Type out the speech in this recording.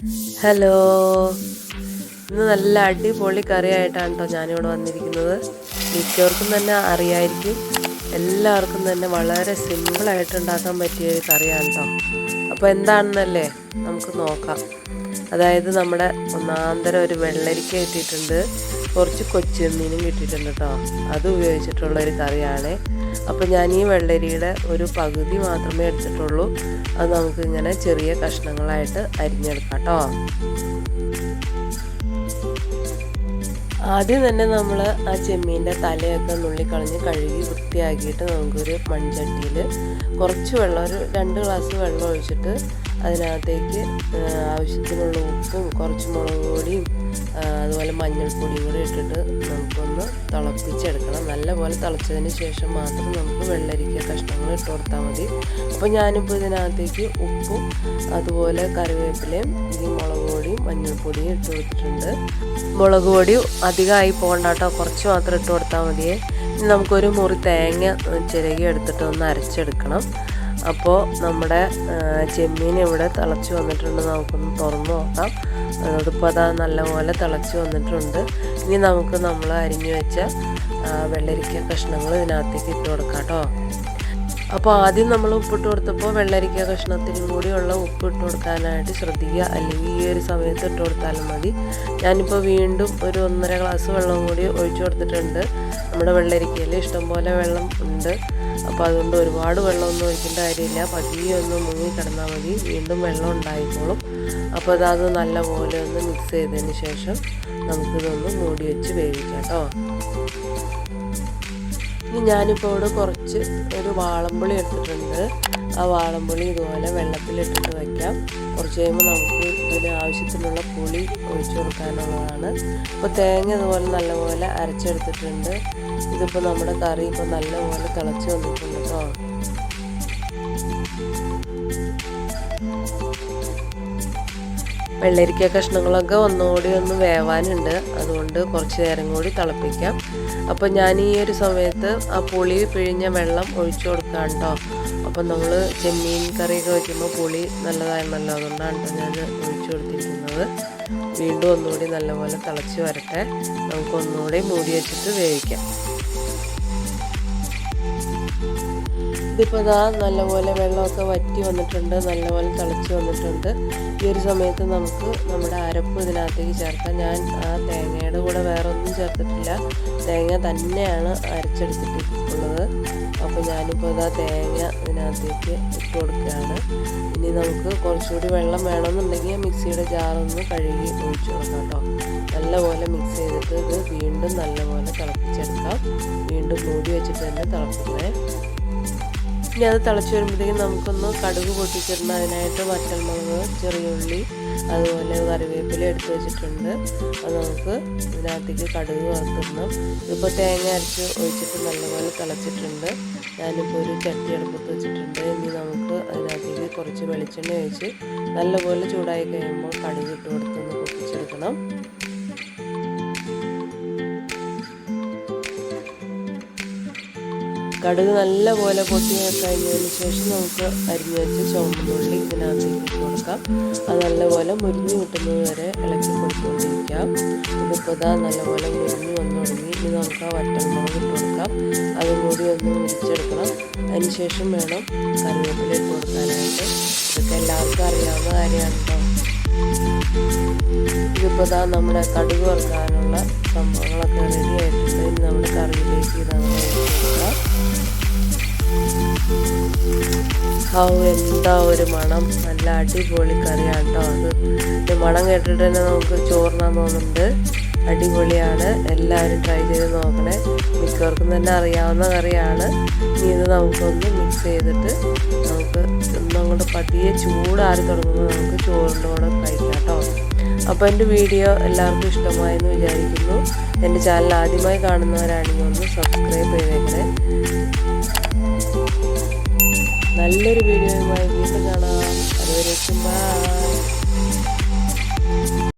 Hello, ഇന്ന് നല്ല അടിപൊളി കറിയായിട്ടാണ് കേട്ടോ ഞാനിവിടെ വന്നിരിക്കുന്നത്. മിക്കവർക്കും തന്നെ അറിയായിരിക്കും, എല്ലാവർക്കും തന്നെ വളരെ സിമ്പിളായിട്ട് ഉണ്ടാക്കാൻ പറ്റിയ ഒരു കറിയാണ് കേട്ടോ. അപ്പോൾ എന്താണെന്നല്ലേ നമുക്ക് നോക്കാം. അതായത് നമ്മുടെ ഒന്നാന്തരം ഒരു വെള്ളരിക്ക കിട്ടിയിട്ടുണ്ട്, കുറച്ച് കൊച്ചുമീനും കിട്ടിയിട്ടുണ്ട് കേട്ടോ. അത് ഉപയോഗിച്ചിട്ടുള്ളൊരു കറിയാണ്. അപ്പോൾ ഞാൻ ഈ വെള്ളരിയുടെ ഒരു പകുതി മാത്രമേ എടുത്തിട്ടുള്ളൂ. അത് നമുക്കിങ്ങനെ ചെറിയ കഷ്ണങ്ങളായിട്ട് അരിഞ്ഞെടുക്കാം കേട്ടോ. ആദ്യം തന്നെ നമ്മൾ ആ ചെമ്മീൻ്റെ തലയൊക്കെ നുള്ളിക്കളഞ്ഞ് കഴുകി വൃത്തിയാക്കിയിട്ട് നമുക്കൊരു മൺചട്ടിയിൽ കുറച്ച് വെള്ളം, ഒരു 2 ഗ്ലാസ് വെള്ളം ഒഴിച്ചിട്ട് അതിനകത്തേക്ക് ആവശ്യത്തിനുള്ള ഉപ്പും കുറച്ച് മുളക് പൊടിയും അതുപോലെ മഞ്ഞൾപ്പൊടിയും കൂടി ഇട്ടിട്ട് നമുക്കൊന്ന് തിളപ്പിച്ചെടുക്കണം. നല്ലപോലെ തിളച്ചതിന് ശേഷം മാത്രം നമുക്ക് വെള്ളരിക്ക കഷ്ണങ്ങൾ ഇട്ട് കൊടുത്താൽ മതി. അപ്പോൾ ഞാനിപ്പോൾ ഇതിനകത്തേക്ക് ഉപ്പും അതുപോലെ കറിവേപ്പിലയും ഈ മുളക് പൊടിയും മഞ്ഞൾപ്പൊടിയും ഇട്ട് കൊടുത്തിട്ടുണ്ട്. മുളക് പൊടി അധികമായി പോകണ്ട കേട്ടോ, കുറച്ച് മാത്രം ഇട്ട് കൊടുത്താൽ മതിയേ. ഇനി നമുക്കൊരു മുറി തേങ്ങ ചിരകി എടുത്തിട്ട് ഒന്ന് അരച്ചെടുക്കണം. അപ്പോൾ നമ്മുടെ ചെമ്മീൻ ഇവിടെ തിളച്ച് വന്നിട്ടുണ്ട്. നമുക്കൊന്ന് തുറന്ന് നോക്കാം. അതിപ്പോൾ അതാ നല്ലപോലെ തിളച്ച് വന്നിട്ടുണ്ട്. ഇനി നമുക്ക് നമ്മൾ അരിഞ്ഞു വെച്ച വെള്ളരിക്ക കഷ്ണങ്ങൾ ഇതിനകത്തേക്ക് ഇട്ട് കൊടുക്കാം കേട്ടോ. അപ്പോൾ ആദ്യം നമ്മൾ ഉപ്പിട്ട് കൊടുത്തപ്പോൾ വെള്ളരിക്ക കഷ്ണത്തിനും കൂടിയുള്ള ഉപ്പ് ഇട്ട് കൊടുക്കാനായിട്ട് ശ്രദ്ധിക്കുക, അല്ലെങ്കിൽ ഈ ഒരു സമയത്ത് ഇട്ട് കൊടുത്താലും മതി. ഞാനിപ്പോൾ വീണ്ടും ഒരു 1.5 ഗ്ലാസ് വെള്ളം കൂടി ഒഴിച്ചു കൊടുത്തിട്ടുണ്ട്. നമ്മുടെ വെള്ളരിക്കയിൽ ഇഷ്ടംപോലെ വെള്ളം ഉണ്ട്. അപ്പോൾ അതുകൊണ്ട് ഒരുപാട് വെള്ളമൊന്നും ഒഴിക്കേണ്ട കാര്യമില്ല, പതിയെ ഒന്ന് മുങ്ങി കിടന്നാൽ മതി, വീണ്ടും വെള്ളം ഉണ്ടായിക്കോളും. അപ്പോൾ അത് നല്ലപോലെ ഒന്ന് മിക്സ് ചെയ്തതിന് ശേഷം നമുക്കിതൊന്ന് മൂടി വെച്ച് വേവിക്കാം കേട്ടോ. ഇനി ഞാനിപ്പോൾ ഇവിടെ കുറച്ച് ഒരു വാളംപുളി എടുത്തിട്ടുണ്ട്. ആ വാളംപുളി ഇതുപോലെ വെള്ളത്തിലിട്ടിട്ട് വയ്ക്കാം. കുറച്ച് കഴിയുമ്പോൾ നമുക്ക് ഇതിന് ആവശ്യത്തിനുള്ള പുളി ഒഴിച്ചു കൊടുക്കാനുള്ളതാണ്. അപ്പോൾ തേങ്ങ ഇതുപോലെ നല്ലപോലെ അരച്ചെടുത്തിട്ടുണ്ട്. ഇതിപ്പോൾ നമ്മുടെ കറി ഇപ്പോൾ നല്ലപോലെ തിളച്ച് വന്നിട്ടുണ്ട് കേട്ടോ. വെള്ളരിക്ക കഷ്ണങ്ങളൊക്കെ ഒന്നുകൂടി ഒന്ന് വേവാനുണ്ട്, അതുകൊണ്ട് കുറച്ച് നേരം കൂടി തിളപ്പിക്കാം. അപ്പോൾ ഞാൻ ഈ ഒരു സമയത്ത് ആ പുളി പിഴിഞ്ഞ വെള്ളം ഒഴിച്ചു കൊടുക്കാം കേട്ടോ. അപ്പം നമ്മൾ ചെമ്മീൻ കറിയൊക്കെ വയ്ക്കുമ്പോൾ പുളി നല്ലതായിരുന്നല്ലോ, അതുകൊണ്ടാണ് ഞാൻ ഒഴിച്ചു കൊടുത്തിരിക്കുന്നത്. വീണ്ടും ഒന്നുകൂടി നല്ലപോലെ തിളച്ച് വരട്ടെ, നമുക്ക് ഒന്നുകൂടി മൂടി വെച്ചിട്ട് വേവിക്കാം. ഇതിപ്പോൾ ഇതാ നല്ലപോലെ വെള്ളമൊക്കെ വറ്റി വന്നിട്ടുണ്ട്, നല്ലപോലെ തിളച്ച് വന്നിട്ടുണ്ട്. ഈ ഒരു സമയത്ത് നമുക്ക് നമ്മുടെ അരപ്പ് ഇതിനകത്തേക്ക് ചേർക്കാം. ഞാൻ ആ തേങ്ങയുടെ കൂടെ വേറെ ഒന്നും ചേർത്തിട്ടില്ല, തേങ്ങ തന്നെയാണ് അരച്ചെടുത്തിട്ടുള്ളത്. അപ്പോൾ ഞാനിപ്പോൾ ഇതാ തേങ്ങ ഇതിനകത്തേക്ക് ഇട്ട് കൊടുക്കുകയാണ്. ഇനി നമുക്ക് കുറച്ചുകൂടി വെള്ളം വേണമെന്നുണ്ടെങ്കിൽ മിക്സിയുടെ ജാറൊന്ന് കഴുകി ഒഴിച്ചു കൊടുക്കാം കേട്ടോ. നല്ലപോലെ മിക്സ് ചെയ്തിട്ട് ഇത് വീണ്ടും നല്ലപോലെ തിളപ്പിച്ചെടുക്കാം. വീണ്ടും മൂടി വെച്ചിട്ട് തന്നെ തിളപ്പിക്കണേ. ഇനി അത് തിളച്ച് വരുമ്പോഴത്തേക്കും നമുക്കൊന്ന് കടുക് പൊട്ടിച്ചിടണം. അതിനായിട്ട് വറ്റൽമുളക്, ചെറിയുള്ളി, അതുപോലെ കറിവേപ്പില എടുത്ത് വെച്ചിട്ടുണ്ട്. അത് നമുക്ക് ഇതിനകത്തേക്ക് കടുക് വറുത്തിടണം. ഇപ്പോൾ തേങ്ങ അരച്ച് ഒഴിച്ചിട്ട് നല്ലപോലെ തിളച്ചിട്ടുണ്ട്. ഞാനിപ്പോൾ ഒരു ചട്ടി അടുപ്പത്ത് വെച്ചിട്ടുണ്ട്. ഇനി നമുക്ക് അതിനകത്തേക്ക് കുറച്ച് വെളിച്ചെണ്ണ ഒഴിച്ച് നല്ലപോലെ ചൂടായി കഴിയുമ്പോൾ കടുക് ഇട്ട് കൊടുത്തൊന്ന് പൊട്ടിച്ചെടുക്കണം. കടുക് നല്ലപോലെ പൊട്ടി കഴിഞ്ഞതിന് ശേഷം നമുക്ക് അരിഞ്ഞു വെച്ച് ചുവന്നുള്ളി ഇതിനകത്തേക്ക് ഇട്ട് കൊടുക്കാം. അത് നല്ലപോലെ മുരിഞ്ഞ് കിട്ടുന്നത് വരെ ഇളക്കി കൊടുത്തുകൊണ്ടിരിക്കാം. ഇതിപ്പോൾ ഇതാ നല്ലപോലെ മുരിഞ്ഞ് വന്നു തുടങ്ങി. ഇനി നമുക്ക് ആ വറ്റൽമുളക് ഇട്ട് കൊടുക്കാം. അതും കൂടി ഒന്ന് മുരിച്ചെടുക്കണം. അതിന് ശേഷം വേണം കറിവേപ്പില ഇട്ട് കൊടുക്കാനായിട്ട്. ഇതൊക്കെ എല്ലാവർക്കും അറിയാവുന്ന കാര്യമാണ് കേട്ടോ. ഇതിപ്പോൾ ഇതാ നമ്മുടെ കടുക് വറുക്കാനുള്ള സംഭവങ്ങളൊക്കെ റെഡി ആയിട്ടുണ്ട്. ഇനി നമ്മുടെ കറിയിലേക്ക് ഇതങ്ങനെ കൊടുക്കാം. എന്താ ഒരു മണം, നല്ല അടിപൊളി കറിയാണ് കേട്ടോ. അത് മണം കേട്ടിട്ട് തന്നെ നമുക്ക് ചോറിനാൻ തോന്നുന്നുണ്ട്. അടിപൊളിയാണ്, എല്ലാവരും ട്രൈ ചെയ്ത് നോക്കണേ. മിക്കവർക്കും തന്നെ അറിയാവുന്ന കറിയാണ്. ഇനി ഇത് നമുക്കൊന്ന് മിക്സ് ചെയ്തിട്ട് നമുക്ക് ഒന്നങ്ങോട്ട് പതിയെ ചൂടാറി തുടങ്ങുമ്പോൾ നമുക്ക് ചോറിൻ്റെ കൂടെ കഴിക്കാം കേട്ടോ. അപ്പോൾ എൻ്റെ വീഡിയോ എല്ലാവർക്കും ഇഷ്ടമായെന്ന് വിചാരിക്കുന്നു. എൻ്റെ ചാനൽ ആദ്യമായി കാണുന്നവരാണെങ്കിൽ ഒന്ന് സബ്സ്ക്രൈബ് ചെയ്തേക്കണേ. നല്ലൊരു വീഡിയോയുമായി വീണ്ടും കാണാം. അതുവരേക്കും ബൈ.